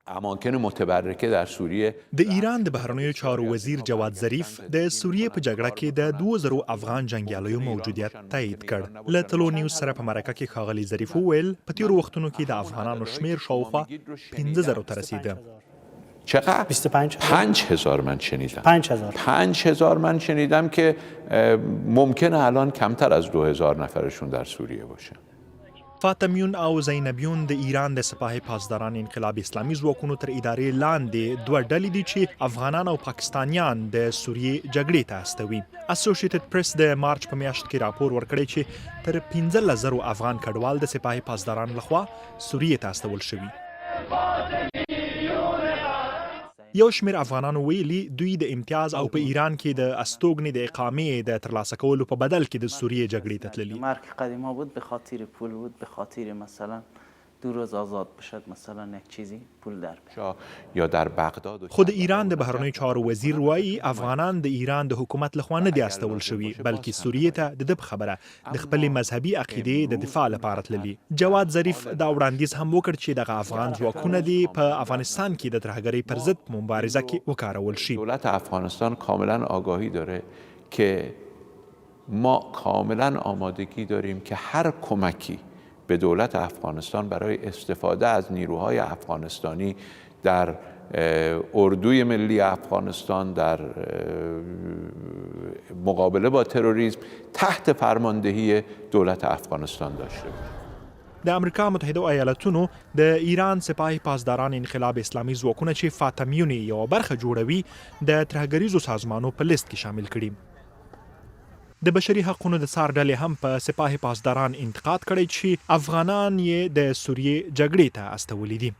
اماکن متبرکه در سوریه. د ایران د بهرنیو چارو وزیر جواد ظریف د سوریې په جګړه کې د 2000 افغان جنګیالیو موجودیت تایید کړ. له تلو نیوز سره په مرکه کې ښاغلي ظریف وویل په تیرو وختونو کې د افغانانو شمیر شاوخوا 15000 ته رسیده. چقدر؟ 5000 من شنیدم. 5000 من شنیدم که ممکنه الان کمتر از 2000 نفرشون در سوریه باشه. فاطمیون او زینبیون د ایران د سپاه پاسداران انقلاب اسلامي ځواکونو تر ادارې لاندې دوه ډلې دي چې افغانان او پاکستانیان د سوریې جګړې ته استوي. اسوسییټډ پریس د مارچ په میاشت کې راپور ورکړی چې تر 15000 افغان کډوال د سپاه پاسداران لخوا سوریې ته استول شوي. یو شمیر افغانانو ویلي دوی د امتیاز او په ایران کې د استوګنې د اقامې د ترلاسه کولو په بدل کې د سوریې جګړې ته تللي. مرگ قدیما بود به خاطر پول بود، به خاطر مثلا 2 روز آزاد بشد مثلا یک چیزی پول در بیاد یا در بغداد. خود ایران د بهرنیو چارو وزیر وایي افغانان د ایران د حکومت لخوا نه دي استول شوي بلکې سوریې ته د ده خبره د خپل مذهبي عقیدې د دفاع لپاره تللي. جواد ظریف دا وړاندیز هم وکړ چې دغه افغان ځواکونه دي په افغانستان کې د ترهګرۍ پر ضد په مبارزه کې وکارول شي. دولت افغانستان کاملا آگاهی داره که ما کاملا آمادگی داریم که هر کمکی به دولت افغانستان برای استفاده از نیروهای افغانستانی در اردوی ملی افغانستان در مقابله با تروریسم تحت فرماندهی دولت افغانستان داشته باشیم. د امریکا متحده ایالاتونو د ایران سپاه پاسداران انقلاب اسلامي ځواکونه چې فاطمیون یو برخه جوړوي د ترهګریزو سازمانو په لیست کې شامل کړي. د بشري حقوقو د څار ډلې هم په سپاه پاسداران انتقاد کړی چې افغانان یې د سوریې جګړې ته استولي دي.